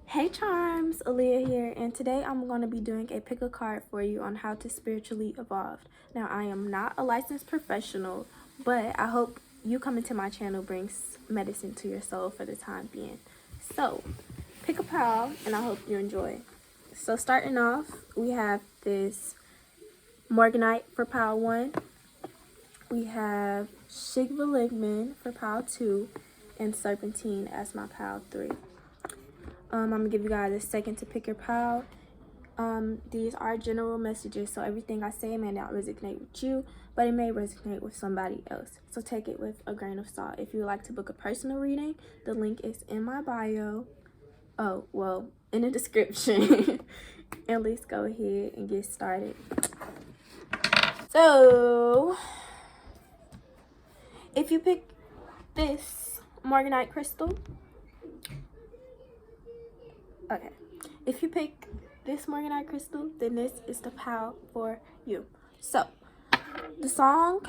Hey Charms, Aaliyah here, and today I'm going to be doing a pick a card for you on how to spiritually evolve. Now, I am not a licensed professional, but I hope you coming to my channel brings medicine to your soul for the time being. So, pick a pile, and I hope you enjoy. So, starting off, we have this Morganite for pile 1. We have Shigvaligman for pile 2, and Serpentine as my pile 3. I'm going to give you guys a second to pick your pile. These are general messages, so everything I say may not resonate with you, but it may resonate with somebody else. So take it with a grain of salt. If you would like to book a personal reading, the link is in my bio. Oh, well, in the description. And let's go ahead and get started. So, if you pick this Morganite crystal, okay. If you pick this Morganite crystal, then this is the pile for you. So, the song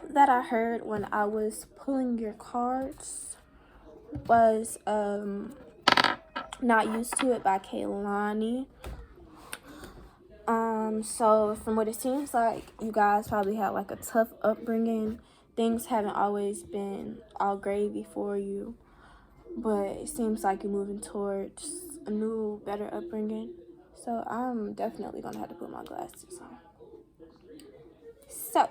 that I heard when I was pulling your cards was Not Used to It by Kehlani. So from what it seems like, you guys probably had like a tough upbringing. Things haven't always been all gravy for you, but it seems like you're moving towards a new, better upbringing. So I'm definitely gonna have to put my glasses on. So,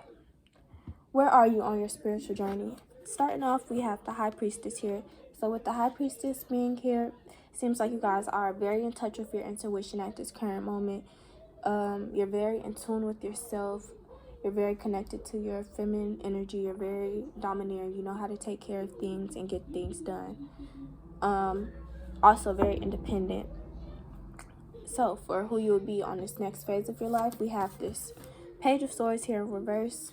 where are you on your spiritual journey? Starting off, we have the High Priestess here. So with the High Priestess being here, it seems like you guys are very in touch with your intuition at this current moment. You're very in tune with yourself. You're very connected to your feminine energy. You're very domineering. You know how to take care of things and get things done. Also very independent. So for who you will be on this next phase of your life, we have this Page of Swords here in reverse,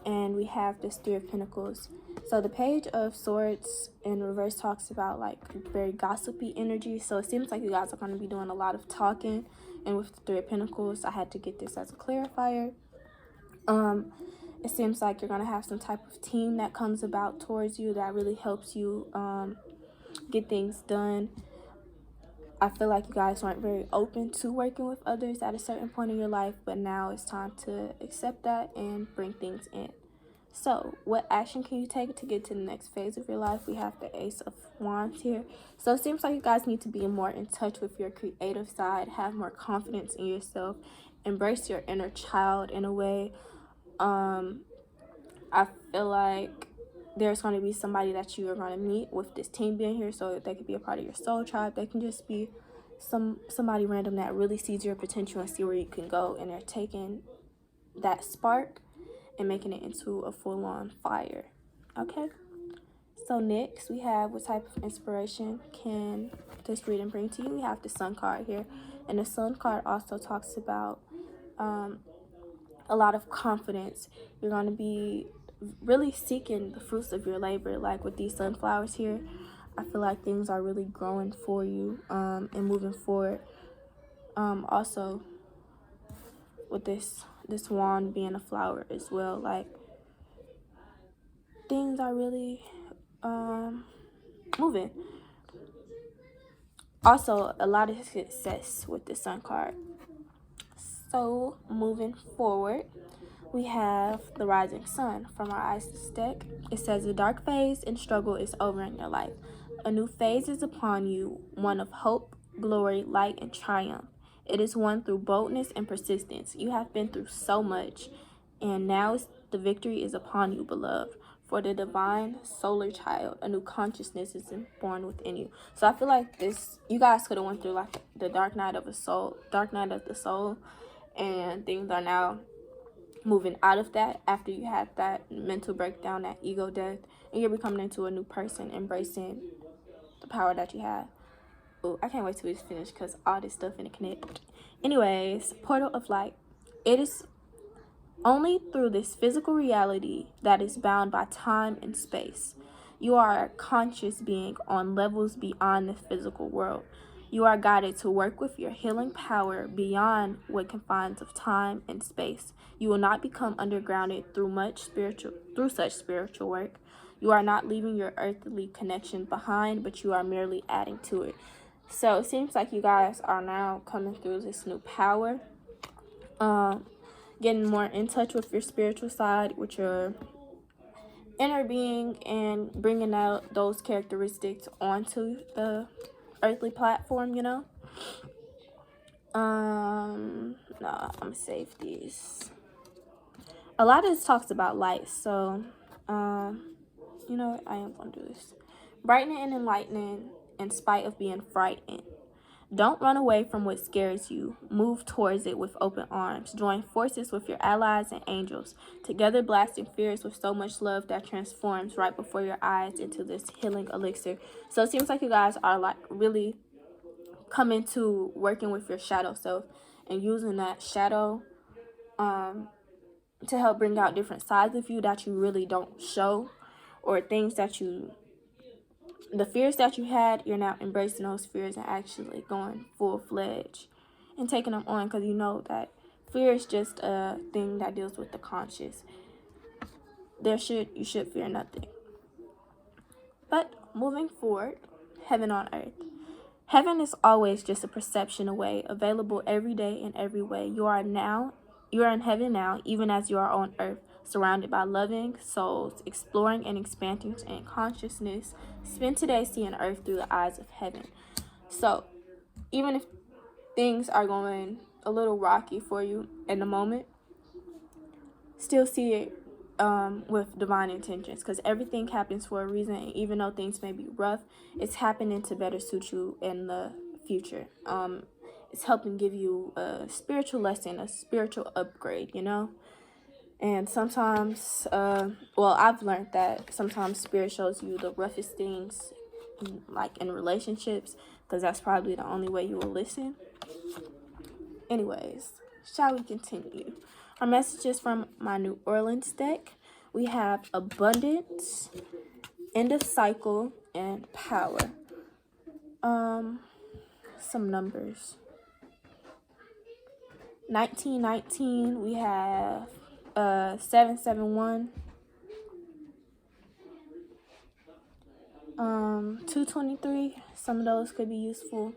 and we have this Three of Pentacles. So the Page of Swords in reverse talks about like very gossipy energy. So it seems like you guys are going to be doing a lot of talking. And with the Three of Pentacles, I had to get this as a clarifier. It seems like you're going to have some type of team that comes about towards you that really helps you get things done. I feel like you guys weren't very open to working with others at a certain point in your life, but now it's time to accept that and bring things in. So, what action can you take to get to the next phase of your life? We have the Ace of Wands here. So, it seems like you guys need to be more in touch with your creative side, have more confidence in yourself, embrace your inner child in a way. I feel like there's going to be somebody that you are going to meet with this team being here, so they could be a part of your soul tribe. They can just be somebody random that really sees your potential and see where you can go, and they're taking that spark and making it into a full-on fire. Okay, so next we have what type of inspiration can this reading bring to you. We have the Sun card here, and the Sun card also talks about a lot of confidence. You're going to be really seeking the fruits of your labor. Like with these sunflowers here, I feel like things are really growing for you and moving forward. Also with this wand being a flower as well, like things are really moving. Also a lot of success with the Sun card. So moving forward, we have the Rising Sun from our Isis deck. It says the dark phase and struggle is over in your life. A new phase is upon you, one of hope, glory, light, and triumph. It is one through boldness and persistence. You have been through so much, and now the victory is upon you, beloved. For the divine solar child, a new consciousness is born within you. So I feel like you guys could have went through like the dark night of the soul, and things are now moving out of that after you had that mental breakdown, that ego death, and you're becoming into a new person, embracing the power that you have. Oh, I can't wait till we finish because all this stuff in the connect. Anyways, Portal of Light. It is only through this physical reality that is bound by time and space. You are a conscious being on levels beyond the physical world. You are guided to work with your healing power beyond what confines of time and space. You will not become undergrounded through such spiritual work. You are not leaving your earthly connection behind, but you are merely adding to it. So it seems like you guys are now coming through this new power, getting more in touch with your spiritual side, with your inner being, and bringing out those characteristics onto the earthly platform, you know. No, I'm gonna save these. A lot of this talks about light, so you know what, I am gonna do this. Brightening and enlightening in spite of being frightened. Don't run away from what scares you. Move towards it with open arms. Join forces with your allies and angels, together blasting fears with so much love that transforms right before your eyes into this healing elixir. So it seems like you guys are like really coming to working with your shadow self and using that shadow to help bring out different sides of you that you really don't show, or things that the fears that you had, you're now embracing those fears and actually going full-fledged and taking them on, because you know that fear is just a thing that deals with the conscious. You should fear nothing. But moving forward, heaven on earth. Heaven is always just a perception away, available every day in every way. You are in heaven now, even as you are on earth, surrounded by loving souls, exploring and expanding in consciousness. Spend today seeing earth through the eyes of heaven. So, even if things are going a little rocky for you in the moment, still see it with divine intentions, because everything happens for a reason, and even though things may be rough, it's happening to better suit you in the future. It's helping give you a spiritual lesson, a spiritual upgrade, you know. And sometimes I've learned that sometimes spirit shows you the roughest things, like in relationships, because that's probably the only way you will listen. Anyways, shall we continue? Our messages from my New Orleans deck. We have abundance, end of cycle, and power. Some numbers. 1919, we have 771. 223, some of those could be useful.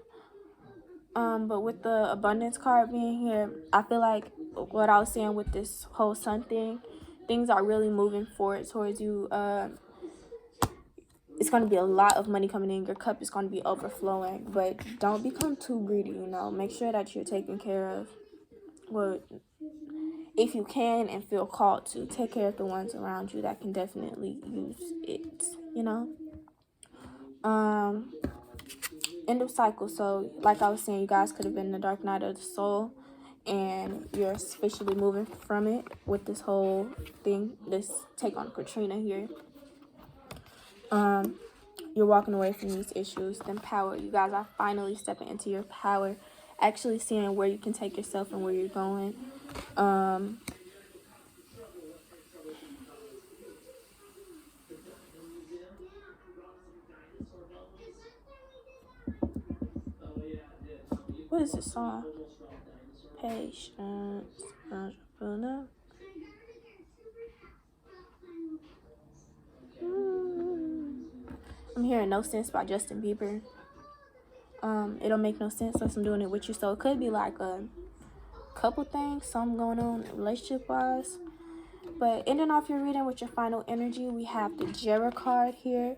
But with the abundance card being here, I feel like what I was saying with this whole sun thing, things are really moving forward towards you. It's going to be a lot of money coming in. Your cup is going to be overflowing, but don't become too greedy, you know. Make sure that you're taking care of, well, if you can and feel called to, take care of the ones around you that can definitely use it, you know. End of cycle. So like I was saying, you guys could have been the dark night of the soul, and you're officially moving from it with this whole thing, this take on Katrina here. You're walking away from these issues. Then power. You guys are finally stepping into your power, actually seeing where you can take yourself and where you're going. What is this song? Patience. I'm hearing No Sense by Justin Bieber. It'll make no sense unless I'm doing it with you. So it could be like a couple things, something going on relationship wise. But ending off your reading with your final energy, we have the Jera card here.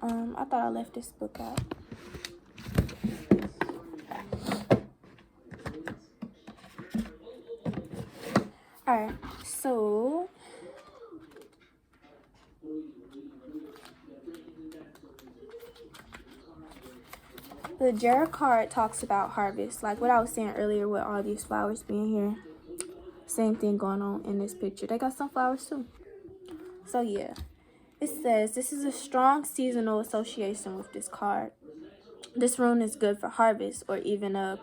I thought I left this book out. Alright, so the Jera card talks about harvest, like what I was saying earlier with all these flowers being here. Same thing going on in this picture. They got sunflowers too. So yeah, it says this is a strong seasonal association with this card. This rune is good for harvest, or even a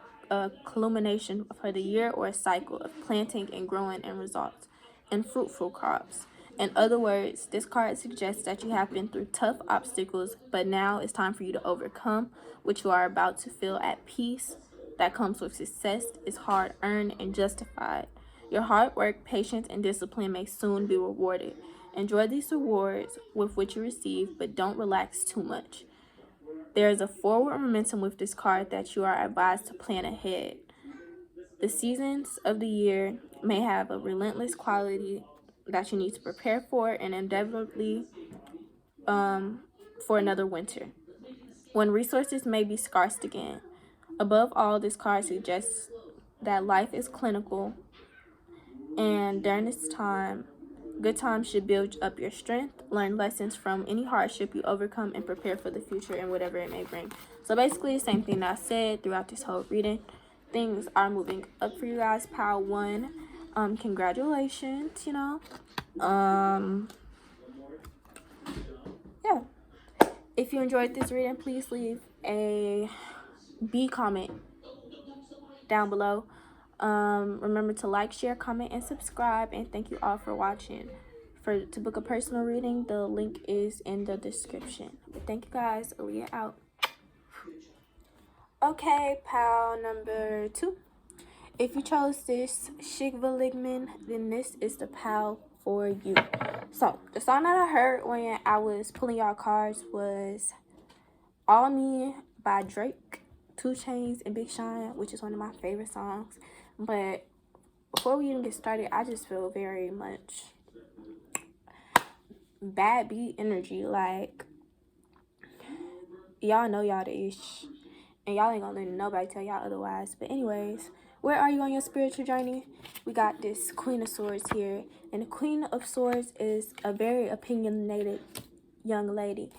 culmination for the year, or a cycle of planting and growing and results and fruitful crops. In other words, this card suggests that you have been through tough obstacles, but now it's time for you to overcome, which you are about to feel at peace. That comes with success, is hard earned and justified. Your hard work, patience, and discipline may soon be rewarded. Enjoy these rewards with which you receive, but don't relax too much. There is a forward momentum with this card that you are advised to plan ahead. The seasons of the year may have a relentless quality that you need to prepare for, and inevitably for another winter, when resources may be scarce again. Above all, this card suggests that life is clinical, and during this time, good times should build up your strength, learn lessons from any hardship you overcome, and prepare for the future and whatever it may bring. So basically, the same thing that I said throughout this whole reading. Things are moving up for you guys. Pile 1. Congratulations, you know. Yeah. If you enjoyed this reading, please leave a B comment down below. Remember to like, share, comment, and subscribe. And thank you all for watching. To book a personal reading, the link is in the description. But thank you guys. Aaliyah out. Okay, pile number 2. If you chose this Shigvaligman, then this is the pile for you. So, the song that I heard when I was pulling y'all cards was All Me by Drake, 2 Chainz, and Big Sean, which is one of my favorite songs. But before we even get started, I just feel very much bad beat energy. Like, y'all know y'all the ish, and y'all ain't gonna let nobody tell y'all otherwise. But anyways, where are you on your spiritual journey? We got this Queen of Swords here, and the Queen of Swords is a very opinionated young lady.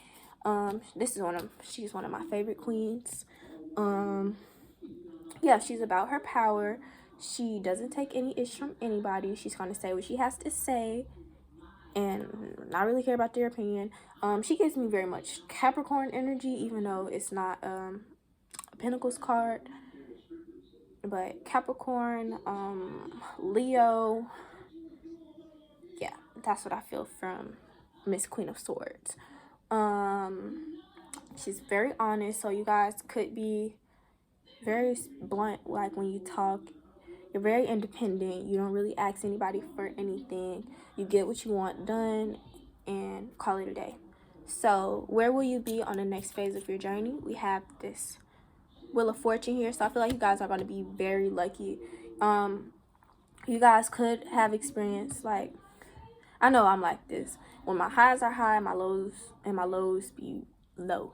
She's one of my favorite queens. Yeah, she's about her power. She doesn't take any ish from anybody. She's gonna say what she has to say and not really care about their opinion. She gives me very much Capricorn energy, even though it's not a Pentacles card. But Capricorn, Leo, yeah, that's what I feel from Miss Queen of Swords. She's very honest, so you guys could be very blunt, like when you talk. You're very independent. You don't really ask anybody for anything. You get what you want done and call it a day. So where will you be on the next phase of your journey? We have this Wheel of Fortune here, so I feel like you guys are going to be very lucky. You guys could have experience, like, I know I'm like this. When my highs are high, my lows be low.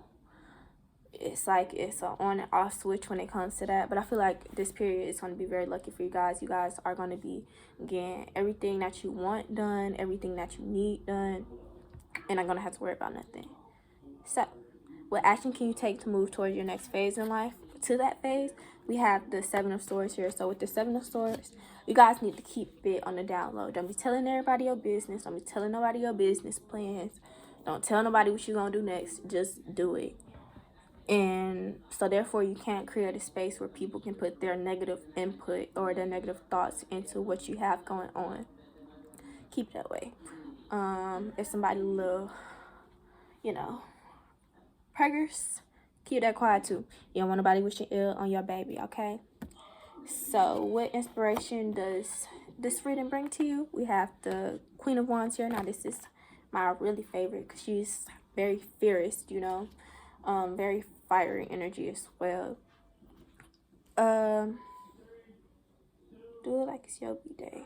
It's like it's an on and off switch when it comes to that. But I feel like this period is going to be very lucky for you guys. You guys are going to be getting everything that you want done, everything that you need done, and not going to have to worry about nothing. So, what action can you take to move towards your next phase in life? To that phase, we have the 7 of Swords here. So with the 7 of Swords, you guys need to keep it on the down low. Don't be telling everybody your business. Don't be telling nobody your business plans. Don't tell nobody what you're going to do next. Just do it. And so therefore, you can't create a space where people can put their negative input or their negative thoughts into what you have going on. Keep it that way. If somebody little, preggers, keep that quiet too. You don't want nobody wishing ill on your baby, okay? So what inspiration does this reading bring to you? We have the Queen of Wands here. Now this is my really favorite because she's very fierce, very fiery energy as well. Do it like it's your B-day.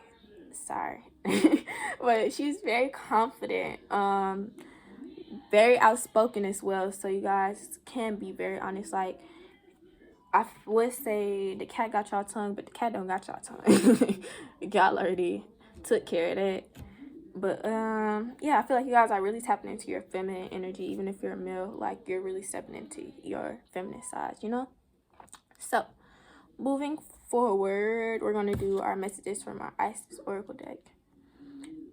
Sorry. But she's very confident. Very outspoken as well. So you guys can be very honest. Like, I would say the cat got y'all tongue, but the cat don't got y'all tongue. Y'all already took care of that. But yeah, I feel like you guys are really tapping into your feminine energy. Even if you're a male, like, you're really stepping into your feminine side, So moving forward, we're going to do our messages from our Isis Oracle deck.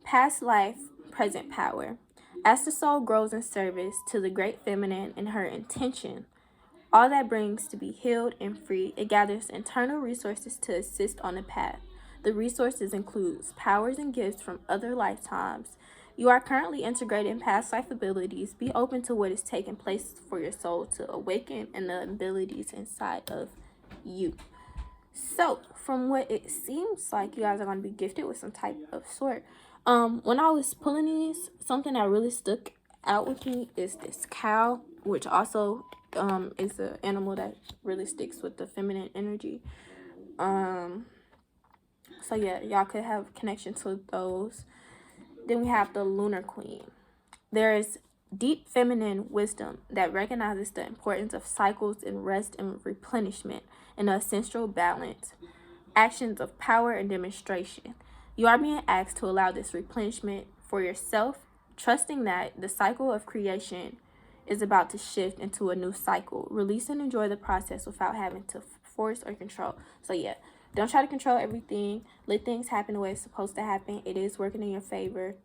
Past life, present power. As the soul grows in service to the great feminine in her intention, all that brings to be healed and free, it gathers internal resources to assist on the path. The resources includes powers and gifts from other lifetimes. You are currently integrated in past life abilities. Be open to what is taking place for your soul to awaken and the abilities inside of you. So, from what it seems like, you guys are going to be gifted with some type of sort. When I was pulling these, something that really stuck out with me is this cow, which also is an animal that really sticks with the feminine energy. So yeah, y'all could have connection to those. Then we have the lunar queen. There is deep feminine wisdom that recognizes the importance of cycles and rest and replenishment and the essential balance, actions of power and demonstration. You are being asked to allow this replenishment for yourself, trusting that the cycle of creation is about to shift into a new cycle. Release and enjoy the process without having to force or control. So yeah, don't try to control everything. Let things happen the way it's supposed to happen. It is working in your favor.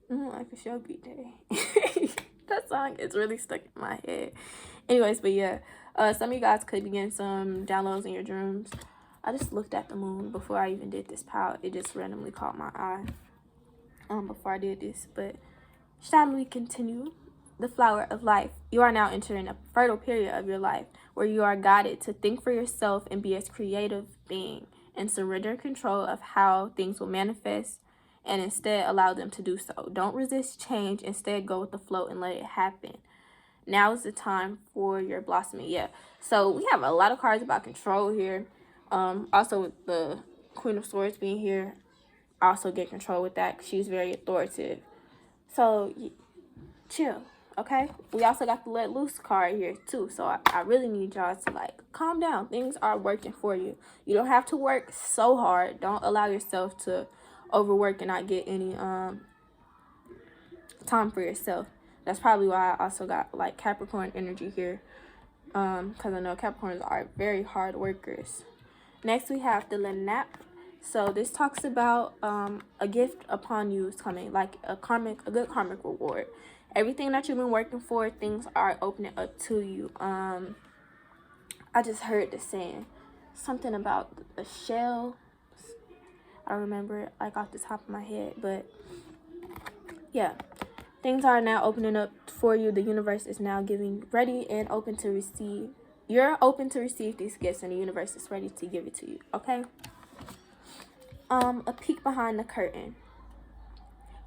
Like a show beat day. That song is really stuck in my head. Anyways, but yeah, some of you guys could be getting some downloads in your dreams. I just looked at the moon before I even did this pile. It just randomly caught my eye before I did this. But shall we continue? The flower of life. You are now entering a fertile period of your life where you are guided to think for yourself and be a creative being and surrender control of how things will manifest and instead allow them to do so. Don't resist change. Instead, go with the flow and let it happen. Now is the time for your blossoming. Yeah. So we have a lot of cards about control here. Also with the Queen of Swords being here, also get control with that. She's very authoritative. So chill. Okay. We also got the let loose card here too. So I really need y'all to like calm down. Things are working for you. You don't have to work so hard. Don't allow yourself to overwork and not get any time for yourself. That's probably why I also got like Capricorn energy here, because I know Capricorns are very hard workers. Next we have the Lenap. So this talks about a gift upon you is coming, like a good karmic reward. Everything that you've been working for, things are opening up to you. I just heard the saying, something about a shell. I remember it like off the top of my head, but yeah, things are now opening up for you. The universe is now ready and open to receive. You're open to receive these gifts, and the universe is ready to give it to you. Okay. A peek behind the curtain.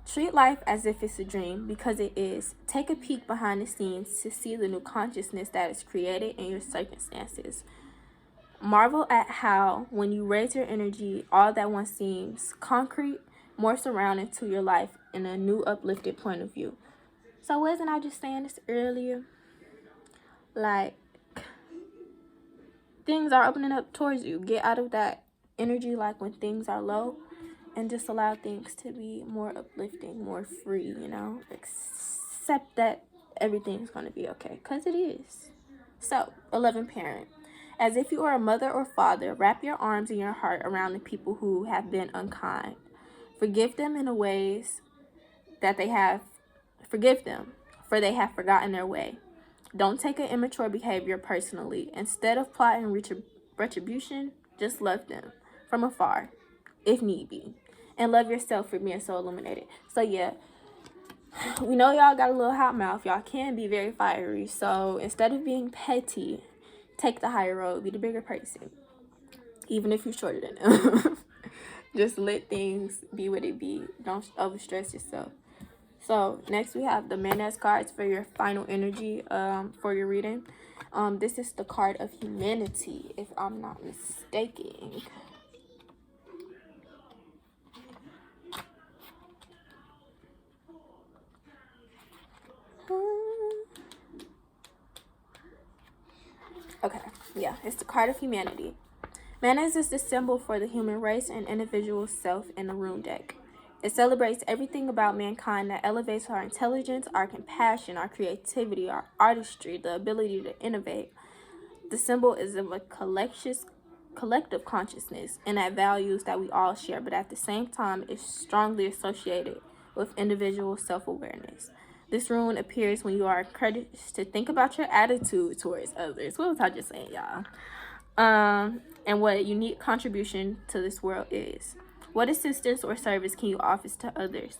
Treat life as if it's a dream, because it is. Take a peek behind the scenes to see the new consciousness that is created in your circumstances. Marvel at how, when you raise your energy, all that once seems concrete morphs around into your life in a new uplifted point of view. So wasn't I just saying this earlier? Like, things are opening up towards you. Get out of that energy like when things are low and just allow things to be more uplifting, more free, you know? Accept that everything's going to be okay, because it is. So, 11 parent. As if you are a mother or father, wrap your arms and your heart around the people who have been unkind. Forgive them in the ways that they have. Forgive them, for they have forgotten their way. Don't take an immature behavior personally. Instead of plotting retribution, just love them from afar, if need be. And love yourself for being so illuminated. So yeah, we know y'all got a little hot mouth. Y'all can be very fiery. So instead of being petty, take the higher road. Be the bigger person. Even if you're shorter than them. Just let things be what it be. Don't overstress yourself. So next we have the Manas cards for your final energy for your reading. This is the card of humanity, if I'm not mistaken. Okay, yeah, it's the card of humanity. Manas is the symbol for the human race and individual self in the rune deck. It celebrates everything about mankind that elevates our intelligence, our compassion, our creativity, our artistry, the ability to innovate. The symbol is of a collective consciousness and that values that we all share, but at the same time is strongly associated with individual self-awareness. This rune appears when you are encouraged to think about your attitude towards others. What was I just saying, y'all? And what a unique contribution to this world is. What assistance or service can you offer to others?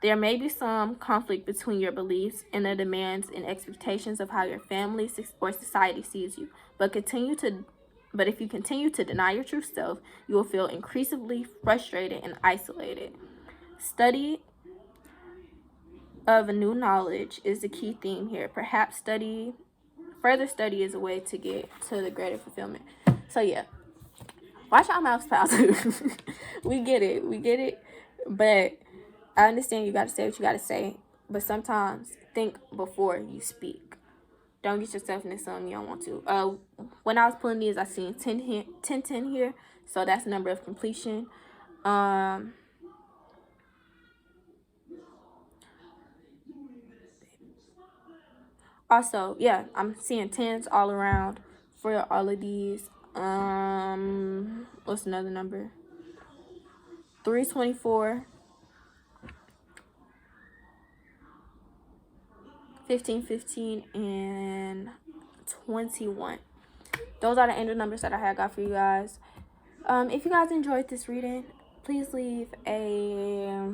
There may be some conflict between your beliefs and the demands and expectations of how your family or society sees you, but if you continue to deny your true self, you will feel increasingly frustrated and isolated. Study of new knowledge is the key theme here. Perhaps further study is a way to get to the greater fulfillment. So yeah, watch our mouths, pals. We get it. But I understand you gotta say what you gotta say. But sometimes think before you speak. Don't get yourself into something you don't want to. When I was pulling these, I seen 10 here. So that's the number of completion. Also, yeah, I'm seeing 10s all around for all of these. What's another number? 324, 15, and 21. Those are the angel numbers that I got for you guys. If you guys enjoyed this reading, please leave a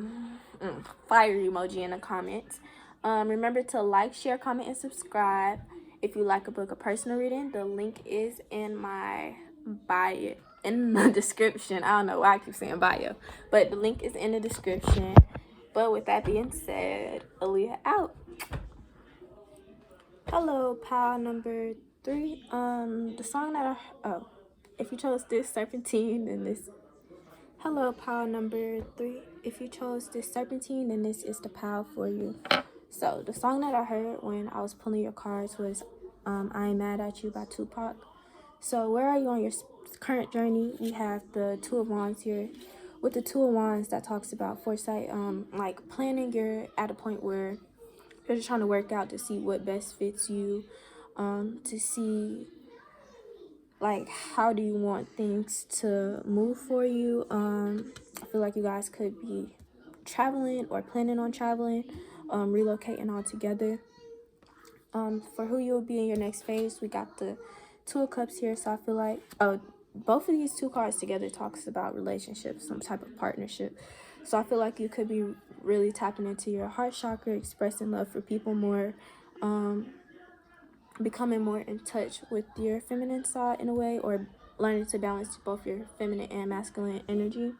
fire emoji in the comments. Remember to like, share, comment, and subscribe. If you like a book of personal reading, the link is in my bio, in the description. I don't know why I keep saying bio, but the link is in the description. But with that being said, Aaliyah out. Hello, pal number 3. The song that if you chose this serpentine, then this. Hello, pal number 3. If you chose this serpentine, then this is the pal for you. So the song that I heard when I was pulling your cards was I Ain't Mad at You by Tupac. So where are you on your current journey? We have the Two of Wands here. With the Two of Wands, that talks about foresight, like planning. You're at a point where you're just trying to work out to see what best fits you, to see like how do you want things to move for you. I feel like you guys could be traveling or planning on traveling, relocating all together. For who you'll be in your next phase, we got the Two of Cups here. So I feel like both of these two cards together talks about relationships, some type of partnership. So I feel like you could be really tapping into your heart chakra, expressing love for people more, becoming more in touch with your feminine side in a way, or learning to balance both your feminine and masculine energy.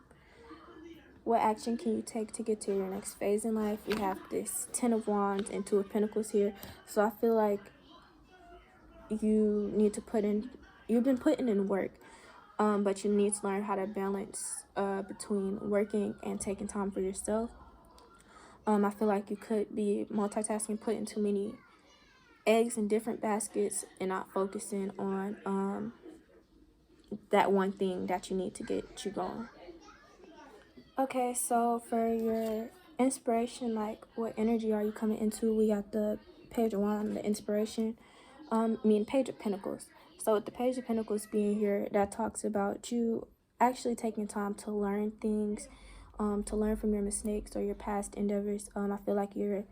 What action can you take to get to your next phase in life? We have this 10 of Wands and 2 of Pentacles here. So I feel like you need to you've been putting in work, but you need to learn how to balance between working and taking time for yourself. I feel like you could be multitasking, putting too many eggs in different baskets and not focusing on that one thing that you need to get you going. Okay, so for your inspiration, like what energy are you coming into? We got the Page of Wands, the inspiration, Page of Pentacles. So with the Page of Pentacles being here, that talks about you actually taking time to learn things, to learn from your mistakes or your past endeavors. I feel like you're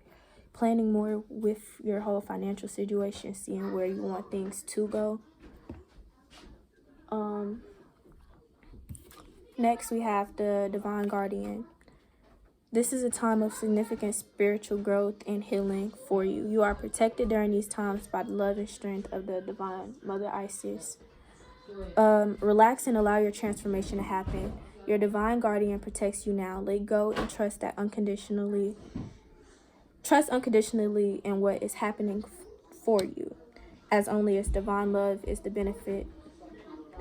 planning more with your whole financial situation, seeing where you want things to go. Next, we have the Divine Guardian. This is a time of significant spiritual growth and healing for you. You are protected during these times by the love and strength of the Divine Mother Isis. Relax and allow your transformation to happen. Your Divine Guardian protects you now. Let go and trust unconditionally in what is happening for you, as only its divine love is the benefit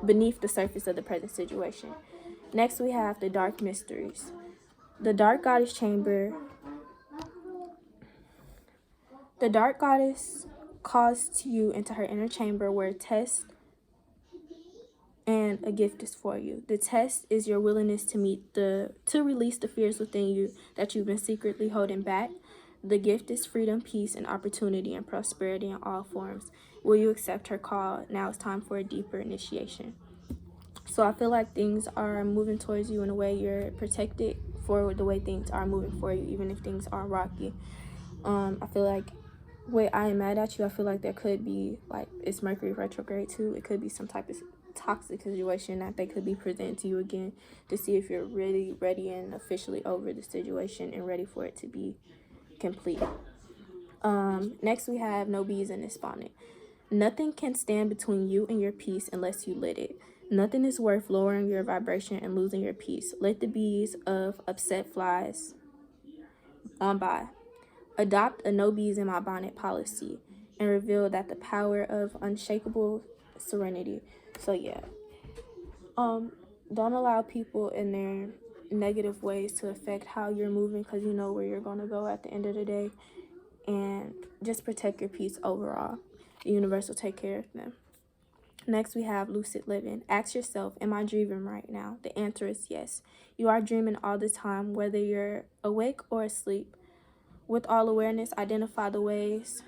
beneath the surface of the present situation. Next, we have the Dark Mysteries. The Dark Goddess Chamber. The Dark Goddess calls you into her inner chamber where a test and a gift is for you. The test is your willingness to release the fears within you that you've been secretly holding back. The gift is freedom, peace, and opportunity and prosperity in all forms. Will you accept her call? Now it's time for a deeper initiation. So I feel like things are moving towards you in a way you're protected for the way things are moving for you, even if things are rocky. I feel like wait, I am mad at you. I feel like there could be, like, it's Mercury retrograde too. It could be some type of toxic situation that they could be presenting to you again to see if you're really ready and officially over the situation and ready for it to be complete. Next we have no bees in this bonnet. Nothing can stand between you and your peace unless you let it. Nothing is worth lowering your vibration and losing your peace. Let the bees of upset flies on by. Adopt a no bees in my bonnet policy and reveal that the power of unshakable serenity. So yeah, don't allow people in their negative ways to affect how you're moving, because you know where you're going to go at the end of the day. And just protect your peace overall. The universe will take care of them. Next, we have lucid living. Ask yourself, am I dreaming right now? The answer is yes. You are dreaming all the time, whether you're awake or asleep. With all awareness, identify the ways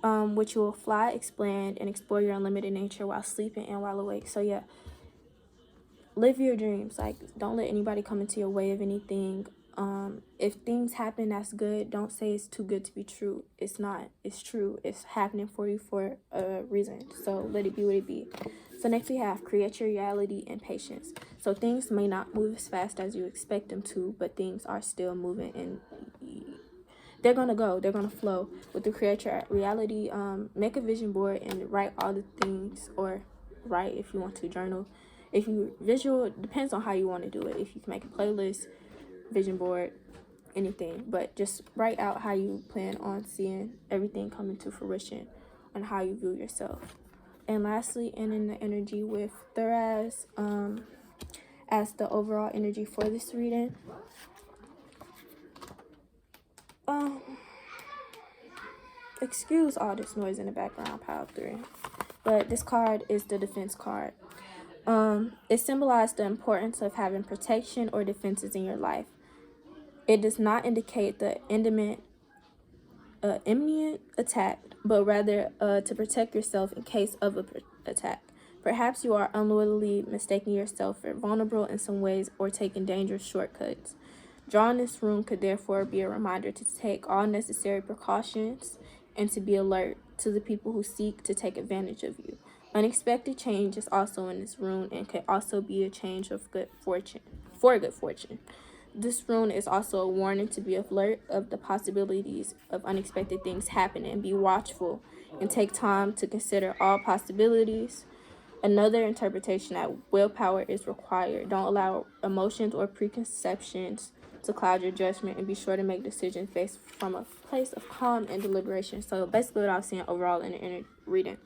which you will fly, expand, and explore your unlimited nature while sleeping and while awake. So yeah, live your dreams. Like, don't let anybody come into your way of anything. If things happen that's good, don't say it's too good to be true. It's not. It's true. It's happening for you for a reason. So let it be what it be. So next we have create your reality and patience. So things may not move as fast as you expect them to, but things are still moving, and they're gonna go. They're gonna flow. With the create your reality, make a vision board and write all the things, or write if you want to, journal. If you visual, depends on how you want to do it. If you can make a playlist, vision board, anything, but just write out how you plan on seeing everything coming to fruition and how you view yourself. And lastly, ending the energy with Thuraz as the overall energy for this reading. Excuse all this noise in the background, pile 3. But this card is the defense card. It symbolizes the importance of having protection or defenses in your life. It does not indicate the imminent attack, but rather to protect yourself in case of an attack. Perhaps you are unwillingly mistaking yourself for vulnerable in some ways or taking dangerous shortcuts. Drawing this rune could therefore be a reminder to take all necessary precautions and to be alert to the people who seek to take advantage of you. Unexpected change is also in this rune and could also be a change of good fortune, for good fortune. This rune is also a warning to be alert of the possibilities of unexpected things happening. Be watchful and take time to consider all possibilities. Another interpretation that willpower is required. Don't allow emotions or preconceptions to cloud your judgment, and be sure to make decisions based from a place of calm and deliberation. So basically what I was saying overall in the inner reading.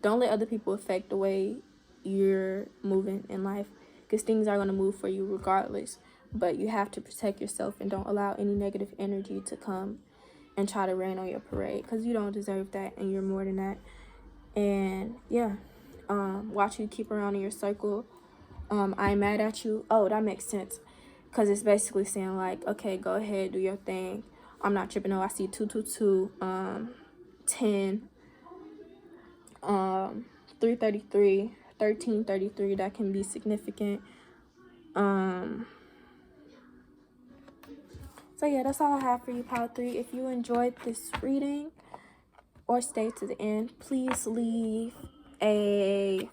Don't let other people affect the way you're moving in life, because things are going to move for you regardless. But you have to protect yourself and don't allow any negative energy to come and try to rain on your parade, because you don't deserve that and you're more than that. And yeah, watch who you keep around in your circle. I'm mad at you. Oh, that makes sense, because it's basically saying like, okay, go ahead, do your thing. I'm not tripping. No, I see 222, 10, 333, 1333. That can be significant. So yeah, that's all I have for you, Pile 3. If you enjoyed this reading or stay to the end, please leave a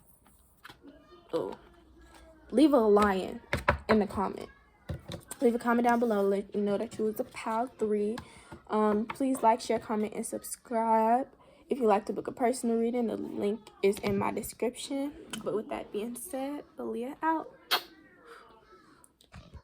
lion in the comment. Leave a comment down below, let you know that you was a Pile 3. Please like, share, comment, and subscribe. If you'd like to book a personal reading, the link is in my description. But with that being said, Aaliyah out.